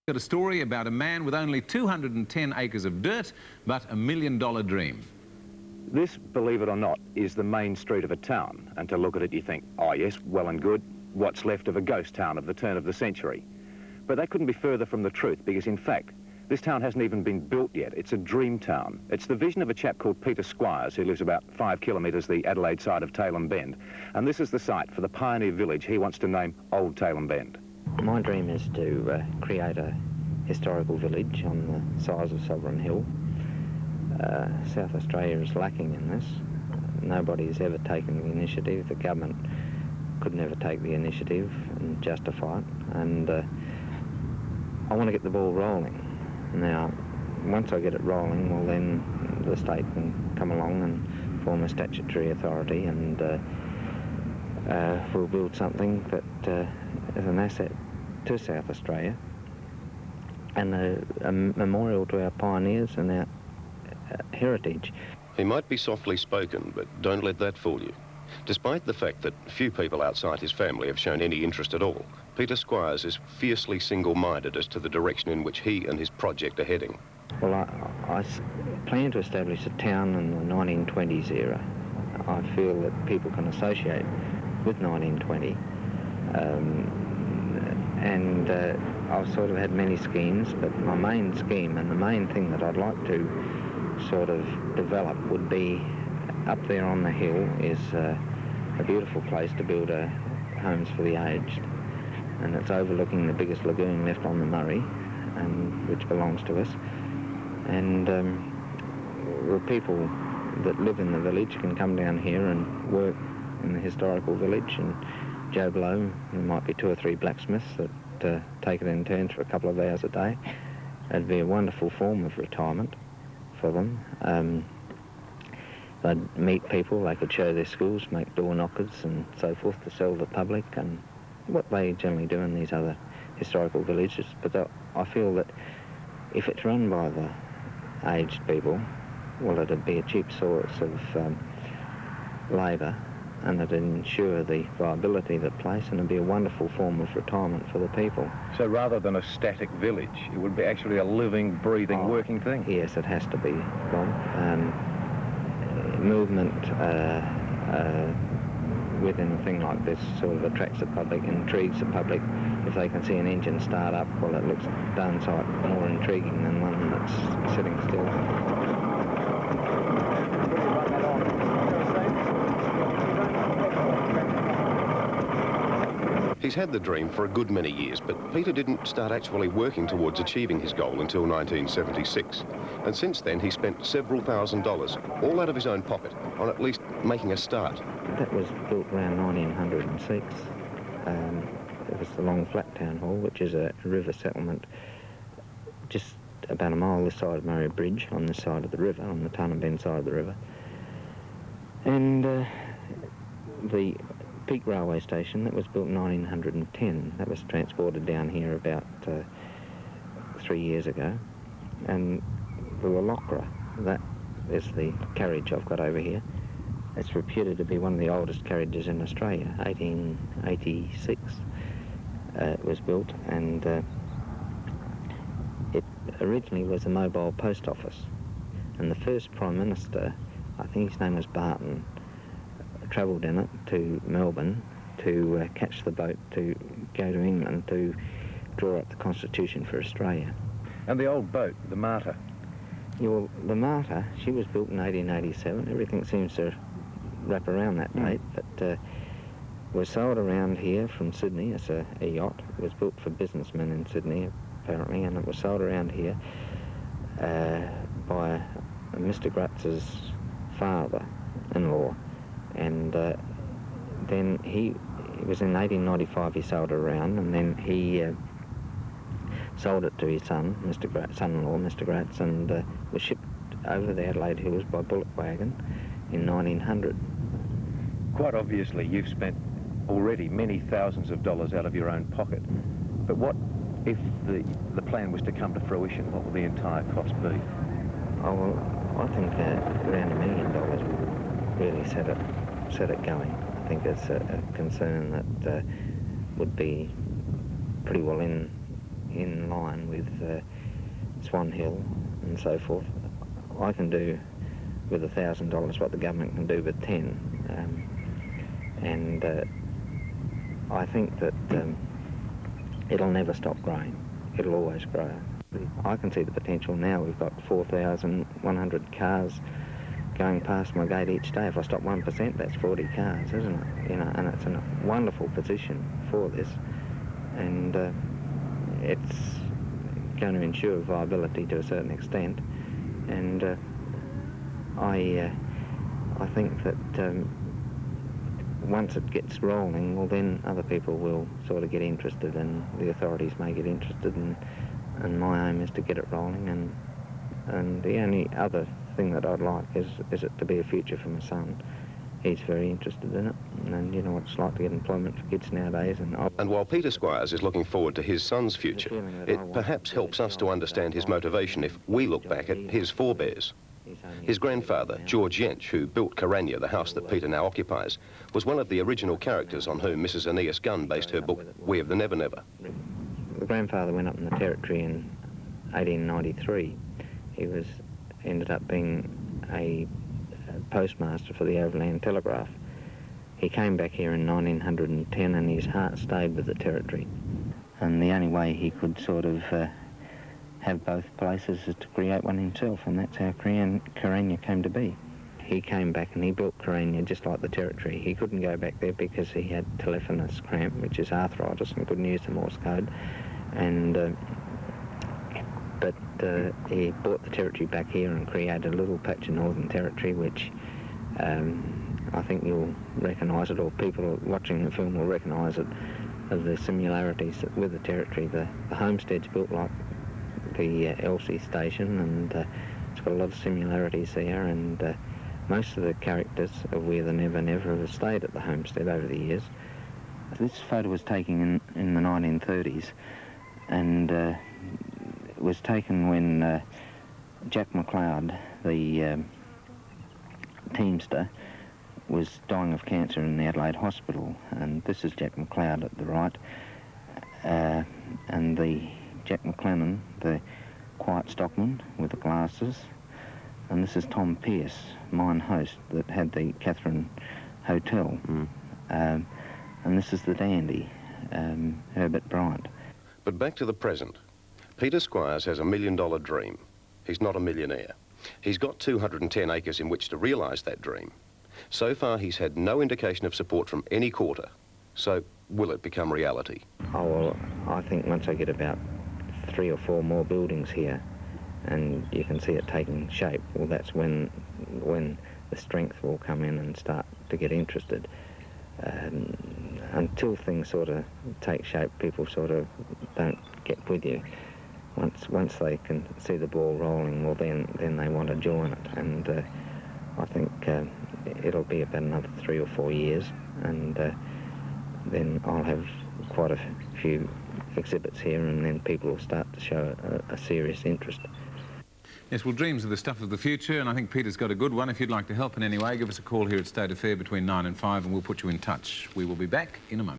Got a story about a man with only 210 acres of dirt, but $1 million dream. This, believe it or not, is the main street of a town. And to look at it, you think, oh yes, well and good, what's left of a ghost town of the turn of the century. But that couldn't be further from the truth, because in fact, this town hasn't even been built yet. It's a dream town. It's the vision of a chap called Peter Squire, who lives about 5 kilometres the Adelaide side of Tailem Bend. And this is the site for the pioneer village he wants to name Old Tailem Bend. My dream is to create a historical village on the size of Sovereign Hill. South Australia is lacking in this. Nobody has ever taken the initiative. The government could never take the initiative and justify it. And I want to get the ball rolling. Now, once I get it rolling, well then the state can come along and form a statutory authority, and we'll build something that is an asset to South Australia and a memorial to our pioneers and our heritage. He might be softly spoken, but don't let that fool you. Despite the fact that few people outside his family have shown any interest at all, Peter Squires is fiercely single-minded as to the direction in which he and his project are heading. Well, I plan to establish a town in the 1920s era. I feel that people can associate with 1920. I've sort of had many schemes, but my main scheme and the main thing that I'd like to sort of develop would be up there on the hill is a beautiful place to build homes for the aged, and it's overlooking the biggest lagoon left on the Murray, which belongs to us. And the people that live in the village can come down here and work in the historical village, and Joe Blow, there might be 2 or 3 blacksmiths that take it in turns for a couple of hours a day. It'd be a wonderful form of retirement for them. They'd meet people, they could show their skills, make door knockers and so forth to sell to the public, and what they generally do in these other historical villages. But I feel that if it's run by the aged people, well, it'd be a cheap source of labour, and it'd ensure the viability of the place, and it'd be a wonderful form of retirement for the people. So rather than a static village, it would be actually a living, breathing, working thing? Yes, it has to be, Bob. Movement within a thing like this sort of attracts the public, intrigues the public. If they can see an engine start up, well, it looks darn sight more intriguing than one that's sitting still. He's had the dream for a good many years, but Peter didn't start actually working towards achieving his goal until 1976. And since then, he spent several $1,000s, all out of his own pocket, on at least making a start. That was built around 1906. It was the Long Flat Town Hall, which is a river settlement just about a mile this side of Murray Bridge, on this side of the river, on the Tailem Bend side of the river. And the Peak Railway Station, that was built in 1910. That was transported down here about 3 years ago. And the Wallachra, that is the carriage I've got over here. It's reputed to be one of the oldest carriages in Australia. 1886 it was built, and it originally was a mobile post office. And the first Prime Minister, I think his name was Barton, travelled in it to Melbourne to catch the boat to go to England to draw up the Constitution for Australia. And the old boat, the Martyr? Yeah, well, the Martyr, she was built in 1887. Everything seems to wrap around that date, but was sold around here from Sydney. It's a yacht. It was built for businessmen in Sydney, apparently, and it was sold around here by Mr. Gratz's father-in-law. And then it was in 1895 he sold it around, and then he sold it to his son, son-in-law, Mr. Gratz, and was shipped over the Adelaide Hills by bullock wagon in 1900. Quite obviously, you've spent already many thousands of dollars out of your own pocket. But what if the plan was to come to fruition? What will the entire cost be? Oh, well, I think around $1 million would really set it going. I think it's a concern that would be pretty well in in line with Swan Hill and so forth, I can do with $1,000 what the government can do with 10. I think that it'll never stop growing. It'll always grow. I can see the potential now. We've got 4,100 cars going past my gate each day. If I stop 1%, that's 40 cars, isn't it? You know, and it's in a wonderful position for this, and it's going to ensure viability to a certain extent. And I think that once it gets rolling, well, then other people will sort of get interested, and the authorities may get interested, and my aim is to get it rolling. And the only other thing that I'd like is it to be a future for my son. He's very interested in it, and you know what it's like to get employment for kids nowadays. And while Peter Squires is looking forward to his son's future, it perhaps helps us to understand his motivation if we look back at his forebears. His grandfather, George Yench, who built Karanya, the house that Peter now occupies, was one of the original characters on whom Mrs. Aeneas Gunn based her book, We of the Never Never. The grandfather went up in the Territory in 1893. He ended up being a postmaster for the Overland Telegraph. He came back here in 1910, and his heart stayed with the Territory. And the only way he could sort of have both places is to create one himself, and that's how Karanya came to be. He came back and he built Karanya just like the Territory. He couldn't go back there because he had telephanous cramp, which is arthritis, and couldn't use the Morse code. And but he brought the Territory back here and created a little patch of Northern Territory, which I think you'll recognise it, or people watching the film will recognise it, of the similarities with the Territory. The homestead's built like the Elsie station, and it's got a lot of similarities there, and most of the characters of We the Never Never have stayed at the homestead over the years. This photo was taken in the 1930s, and it was taken when Jack McLeod, the teamster, was dying of cancer in the Adelaide Hospital, and this is Jack McLeod at the right, and the Jack McLennan, the quiet stockman with the glasses, and this is Tom Pearce, mine host that had the Catherine Hotel, and this is the dandy, Herbert Bryant. But back to the present. Peter Squires has $1 million dream. He's not a millionaire. He's got 210 acres in which to realise that dream. So far, he's had no indication of support from any quarter. So, will it become reality? Oh, well, I think once I get about 3 or 4 more buildings here, and you can see it taking shape, well, that's when the strength will come in and start to get interested. Until things sort of take shape, people sort of don't get with you. Once they can see the ball rolling, well, then they want to join it. And I think it'll be about another 3 or 4 years, and then I'll have quite a few exhibits here, and then people will start to show a serious interest. Yes, well, dreams are the stuff of the future, and I think Peter's got a good one. If you'd like to help in any way, give us a call here at State Affair between 9 and 5, and we'll put you in touch. We will be back in a moment.